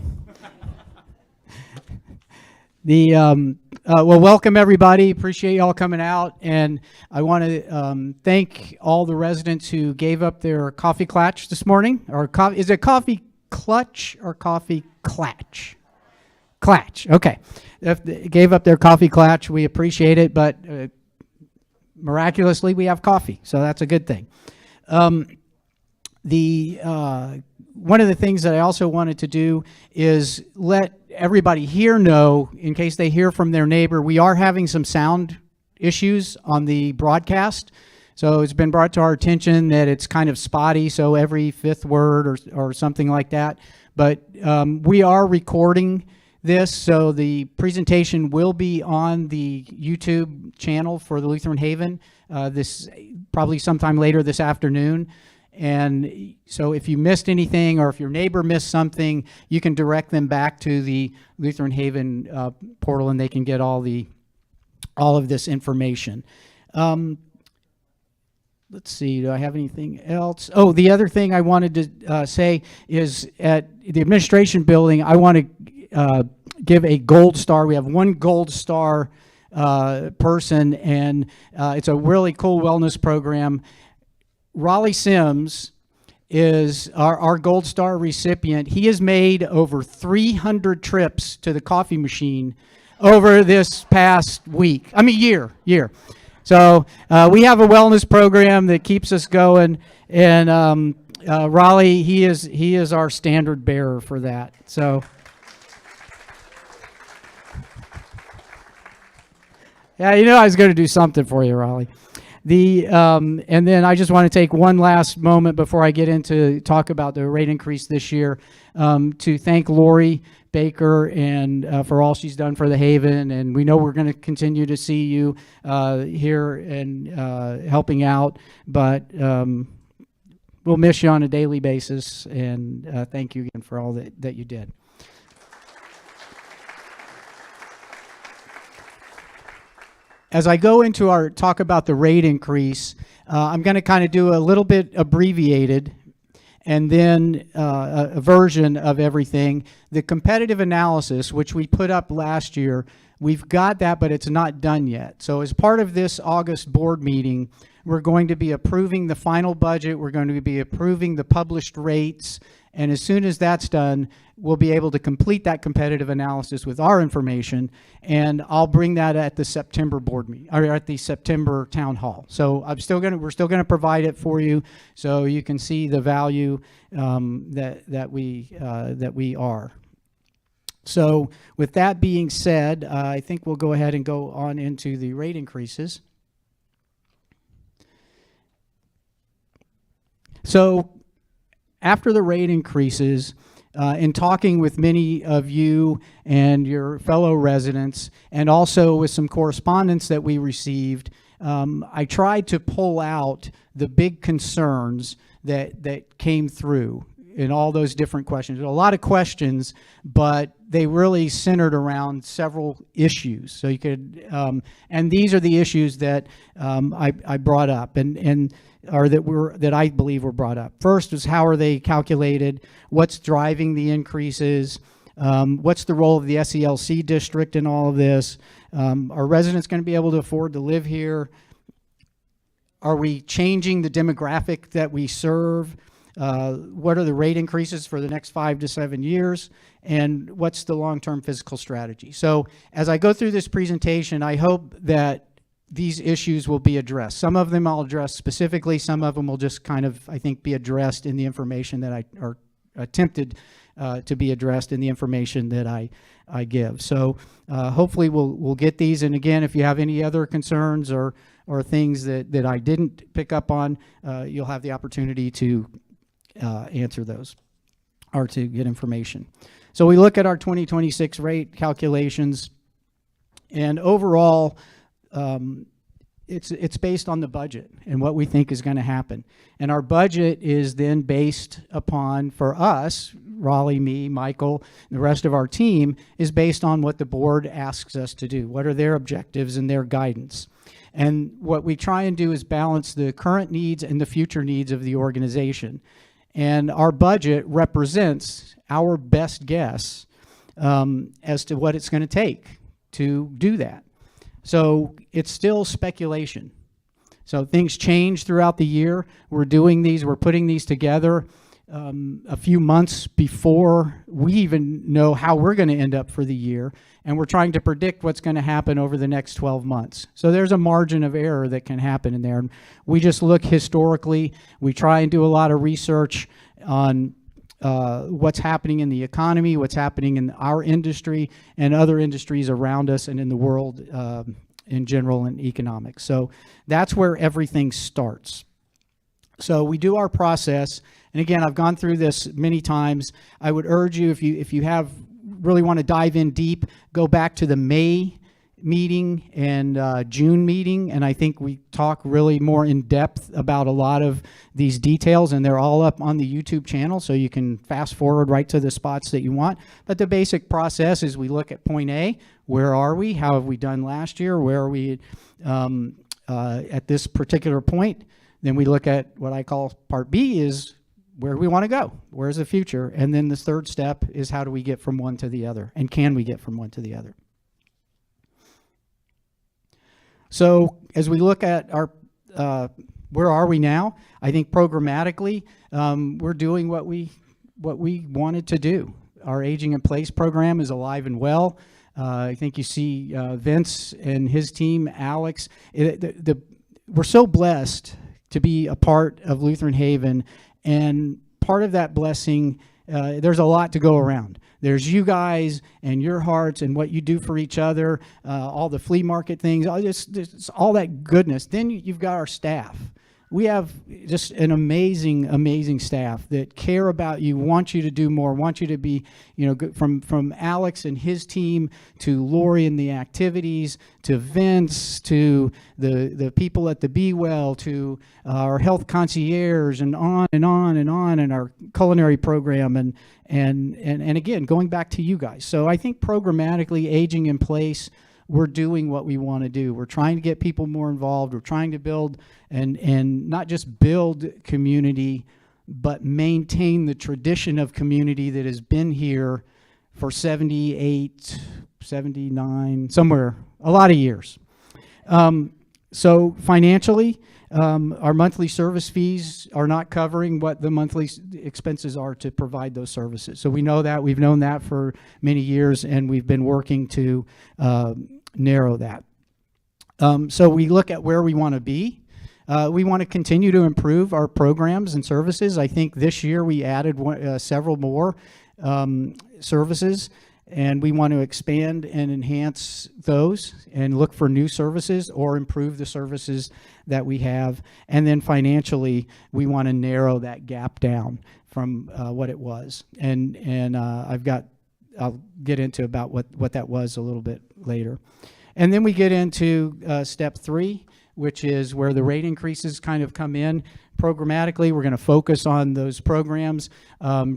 Well, welcome everybody. Appreciate y'all coming out. And I want to thank all the residents who gave up their coffee clutch this morning. Or is it coffee clutch or coffee clatch? Clatch, okay. If they gave up their coffee clutch, we appreciate it, but miraculously we have coffee, so that's a good thing. One of the things that I also wanted to do is let everybody here know, in case they hear from their neighbor, we are having some sound issues on the broadcast. So it's been brought to our attention that it's kind of spotty, so every fifth word or something like that. But we are recording this, so the presentation will be on the YouTube channel for the Lutheran Haven this probably sometime later this afternoon. And so if you missed anything or if your neighbor missed something, you can direct them back to the Lutheran Haven portal and they can get all of this information. Let's see, do I have anything else? Oh, the other thing I wanted to say is at the administration building, I want to give a gold star. We have one gold star person, and it's a really cool wellness program. Raleigh Sims is our Gold Star recipient. He has made over 300 trips to the coffee machine over this past year. So we have a wellness program that keeps us going, and Raleigh, he is our standard bearer for that. So. Yeah, I was going to do something for you, Raleigh. And then I just want to take one last moment before I get into talk about the rate increase this year to thank Lori Baker and for all she's done for the Haven. And we know we're going to continue to see you here and helping out, but we'll miss you on a daily basis, and thank you again for all that you did. As I go into our talk about the rate increase, I'm going to kind of do a little bit abbreviated and then a version of everything. The competitive analysis, which we put up last year, we've got that, but it's not done yet. So as part of this August board meeting, we're going to be approving the final budget. We're going to be approving the published rates. And as soon as that's done, we'll be able to complete that competitive analysis with our information. And I'll bring that at the September board meeting, or at the September town hall. So we're still gonna provide it for you, so you can see the value that we are. So with that being said, I think we'll go ahead and go on into the rate increases. So after the rate increases, in talking with many of you and your fellow residents, and also with some correspondence that we received, I tried to pull out the big concerns that came through in all those different questions. There are a lot of questions, but they really centered around several issues. So you could, and these are the issues that I brought up, or that I believe were brought up. First is, how are they calculated? What's driving the increases? What's the role of the SELC district in all of this? Are residents going to be able to afford to live here? Are we changing the demographic that we serve? What are the rate increases for the next 5 to 7 years? And what's the long-term fiscal strategy? So as I go through this presentation, I hope that these issues will be addressed. Some of them I'll address specifically. Some of them will just kind of, I think, be addressed in the information that or attempted to be addressed in the information that I give. So hopefully we'll get these. And again, if you have any other concerns or things that I didn't pick up on, you'll have the opportunity to answer those or to get information. So we look at our 2026 rate calculations, and overall, it's based on the budget and what we think is going to happen. And our budget is then based upon, for us, Raleigh, me, Michael, and the rest of our team, is based on what the board asks us to do. What are their objectives and their guidance? And what we try and do is balance the current needs and the future needs of the organization. And our budget represents our best guess as to what it's going to take to do that. So it's still speculation. So things change throughout the year. We're putting these together a few months before we even know how we're going to end up for the year. And we're trying to predict what's going to happen over the next 12 months. So there's a margin of error that can happen in there. And we just look historically. We try and do a lot of research on what's happening in the economy, what's happening in our industry and other industries around us and in the world in general in economics. So that's where everything starts. So we do our process. And again, I've gone through this many times. I would urge you, if you really want to dive in deep, go back to the May meeting and June meeting, and I think we talk really more in depth about a lot of these details, and they're all up on the YouTube channel, so you can fast forward right to the spots that you want. But the basic process is we look at point A, where are we? How have we done last year? Where are we at this particular point? Then we look at what I call part B, is where do we want to go? Where's the future? And then the third step is, how do we get from one to the other? And can we get from one to the other? So as we look at our, where are we now? I think programmatically, we're doing what we wanted to do. Our Aging in Place program is alive and well. I think you see Vince and his team, Alex. We're so blessed to be a part of Lutheran Haven, and part of that blessing, there's a lot to go around. There's you guys and your hearts and what you do for each other, all the flea market things, all that goodness. Then you've got our staff. we have just an amazing staff that care about you, want you to do more, want you to be, from Alex and his team to Lori and the activities, to Vince, to the people at the Be Well, to our health concierge, and on and on and on, and our culinary program, and again, going back to you guys. So I think programmatically, aging in place, we're doing what we want to do. We're trying to get people more involved. We're trying to build and not just build community, but maintain the tradition of community that has been here for 78, 79, somewhere, a lot of years. So financially, our monthly service fees are not covering what the monthly expenses are to provide those services. So we know that. We've known that for many years, and we've been working to narrow that. So we look at where we want to be. We want to continue to improve our programs and services. I think this year we added several more services, and we want to expand and enhance those and look for new services or improve the services that we have. And then financially, we want to narrow that gap down from what it was. And I'll get into about what that was a little bit later. And then we get into step 3, which is where the rate increases kind of come in. Programmatically, we're going to focus on those programs,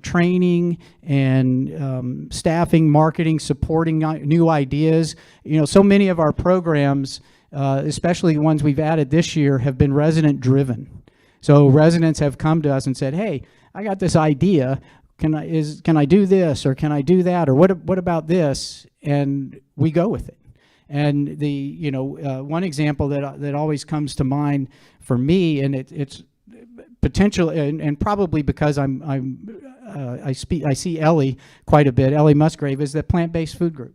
training and staffing, marketing, supporting new ideas. So many of our programs, especially the ones we've added this year, have been resident driven. So residents have come to us and said, hey, I got this idea. Can I do this, or can I do that, or what about this? And we go with it. And the one example that always comes to mind for me, and it's potential, and probably because I see Ellie quite a bit. Ellie Musgrave is the plant-based food group.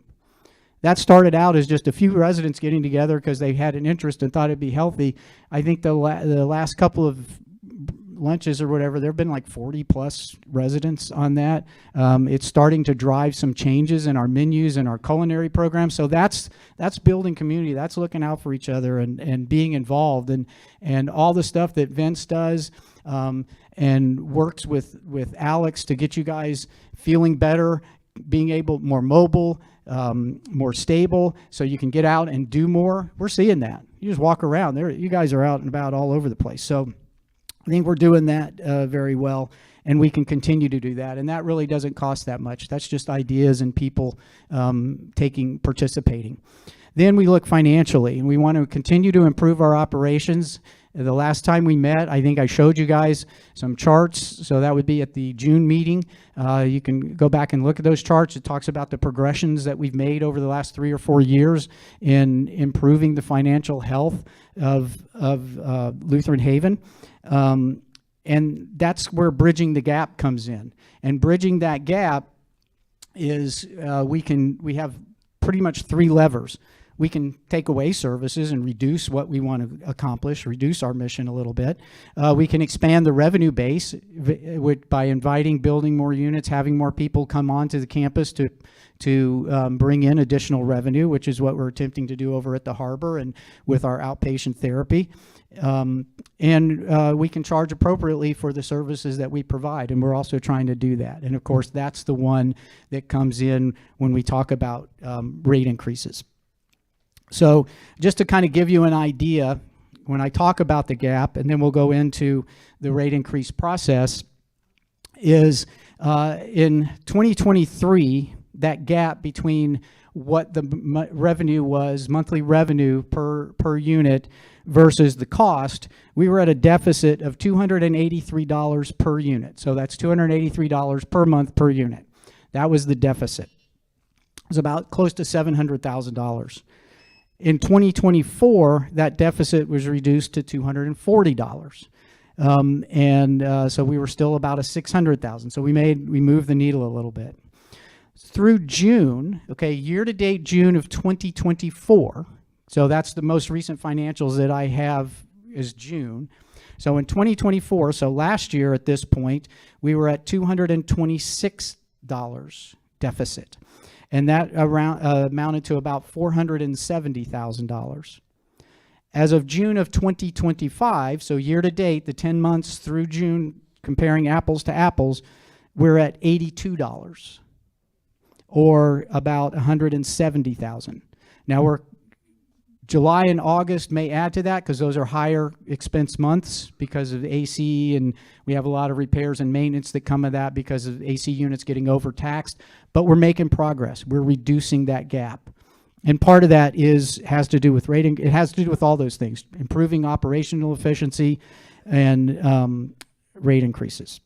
That started out as just a few residents getting together because they had an interest and thought it'd be healthy. I think the last couple of lunches or whatever, there have been like 40 plus residents on that. It's starting to drive some changes in our menus and our culinary program. So that's building community. That's looking out for each other and being involved, and all the stuff that Vince does and works with Alex to get you guys feeling better, being able, more mobile, more stable, so you can get out and do more. We're seeing that. You just walk around there. You guys are out and about all over the place. So I think we're doing that very well, and we can continue to do that. And that really doesn't cost that much. That's just ideas and people participating. Then we look financially, and we want to continue to improve our operations. The last time we met, I think I showed you guys some charts. So that would be at the June meeting. You can go back and look at those charts. It talks about the progressions that we've made over the last 3 or 4 years in improving the financial health of Lutheran Haven. And that's where bridging the gap comes in. And bridging that gap is we have pretty much 3 levers. We can take away services and reduce what we want to accomplish, reduce our mission a little bit. We can expand the revenue base by inviting, building more units, having more people come onto the campus to bring in additional revenue, which is what we're attempting to do over at the Harbor and with our outpatient therapy. And we can charge appropriately for the services that we provide, and we're also trying to do that. And of course, that's the one that comes in when we talk about rate increases. So just to kind of give you an idea, when I talk about the gap, and then we'll go into the rate increase process, is in 2023, that gap between what the revenue was, monthly revenue per unit, versus the cost, we were at a deficit of $283 per unit. So that's $283 per month per unit. That was the deficit. It was about close to $700,000. In 2024, that deficit was reduced to $240. So we were still about a $600,000. So we moved the needle a little bit. Through June, year-to-date June of 2024, so that's the most recent financials that I have is June. So in 2024, so last year at this point, we were at $226 deficit. And that amounted to about $470,000. As of June of 2025, so year to date, the 10 months through June, comparing apples to apples, we're at $82, or about $170,000. Now July and August may add to that because those are higher expense months because of AC, and we have a lot of repairs and maintenance that come of that because of AC units getting overtaxed. But we're making progress. We're reducing that gap. And part of that has to do with rating. It has to do with all those things, improving operational efficiency and rate increases.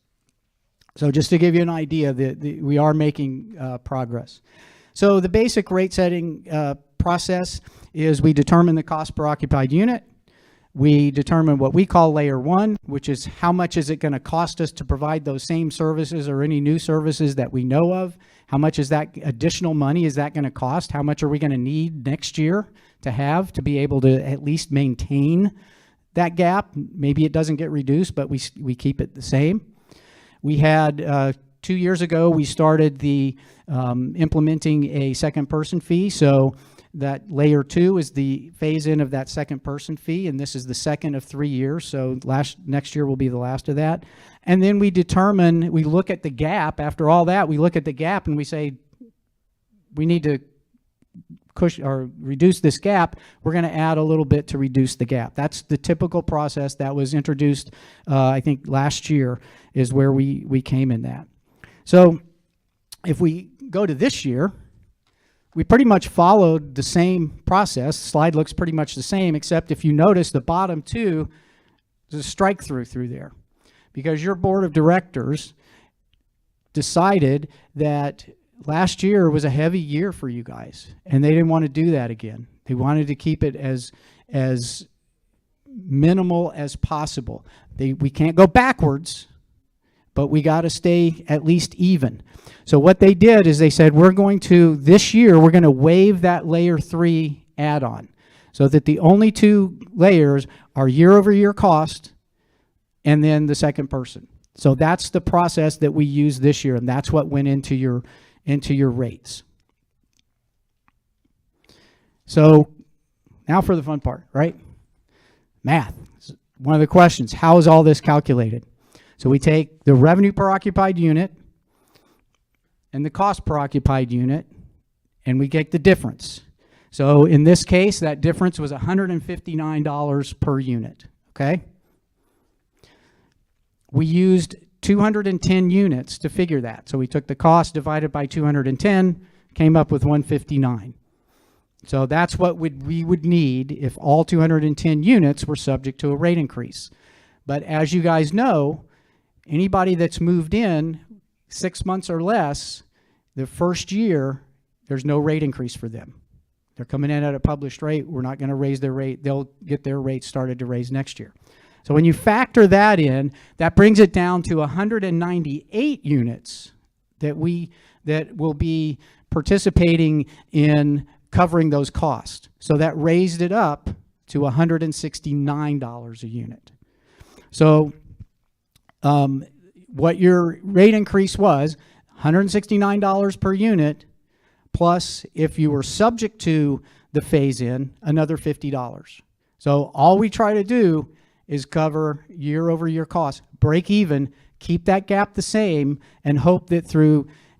So just to give you an idea, we are making progress. So the basic rate setting process is we determine the cost per occupied unit. We determine what we call layer one, which is how much is it going to cost us to provide those same services or any new services that we know of. How much is that additional money is that going to cost? How much are we going to need next year to be able to at least maintain that gap? Maybe it doesn't get reduced, but we keep it the same. We had 2 years ago, we started the implementing a second person fee. So that layer two is the phase in of that second person fee, and this is the second of 3 years. So next year will be the last of that. And then we look at the gap. After all that, we look at the gap and we say, we need to reduce this gap. We're going to add a little bit to reduce the gap. That's the typical process that was introduced, I think last year is where we came in that. So if we go to this year, we pretty much followed the same process. The slide looks pretty much the same, except if you notice the bottom two, there's a strike through there. Because your board of directors decided that last year was a heavy year for you guys, and they didn't want to do that again. They wanted to keep it as minimal as possible. We can't go backwards, but we got to stay at least even. So what they did is they said, this year, we're going to waive that layer 3 add-on so that the only two layers are year-over-year cost and then the second person. So that's the process that we used this year, and that's what went into your rates. So now for the fun part, right? Math. One of the questions, how is all this calculated? So we take the revenue per occupied unit and the cost per occupied unit, and we get the difference. So in this case, that difference was $159 per unit, okay? We used 210 units to figure that. So we took the cost divided by 210, came up with 159. So that's what we would need if all 210 units were subject to a rate increase. But as you guys know, anybody that's moved in 6 months or less, the first year, there's no rate increase for them. They're coming in at a published rate. We're not going to raise their rate. They'll get their rate started to raise next year. So when you factor that in, that brings it down to 198 units that will be participating in covering those costs. So that raised it up to $169 a unit. So what your rate increase was, $169 per unit, plus if you were subject to the phase-in, another $50. So all we try to do is cover year-over-year costs, break even, keep that gap the same, and hope that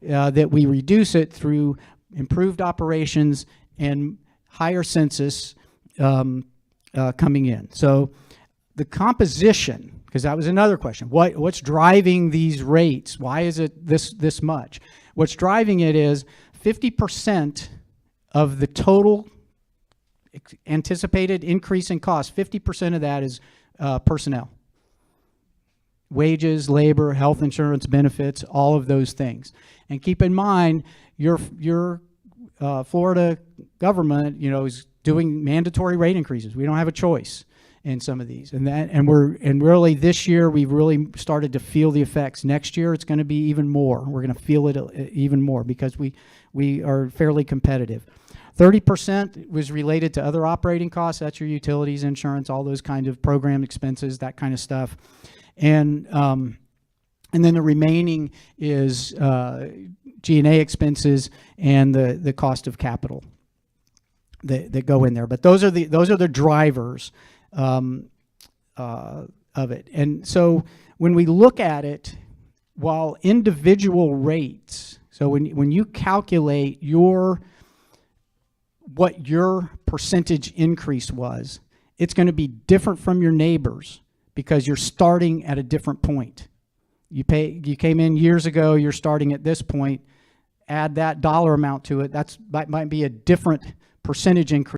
that we reduce it through improved operations and higher census coming in. So the composition, because that was another question, what's driving these rates? Why is it this much? What's driving it is 50% of the total anticipated increase in cost, 50% of that is personnel. Wages, labor, health insurance, benefits, all of those things. And keep in mind, your Florida government, is doing mandatory rate increases. We don't have a choice in some of these, and really this year we've really started to feel the effects. Next year it's going to be even more. We're going to feel it even more because we are fairly competitive. 30% was related to other operating costs. That's your utilities, insurance, all those kind of program expenses, that kind of stuff, and then the remaining is G&A expenses and the cost of capital. that go in there. But those are the drivers of it. And so when we look at it, while individual rates, so when you calculate what your percentage increase was, it's going to be different from your neighbors because you're starting at a different point. You came in years ago, you're starting at this point, add that dollar amount to it, that might be a different percentage increase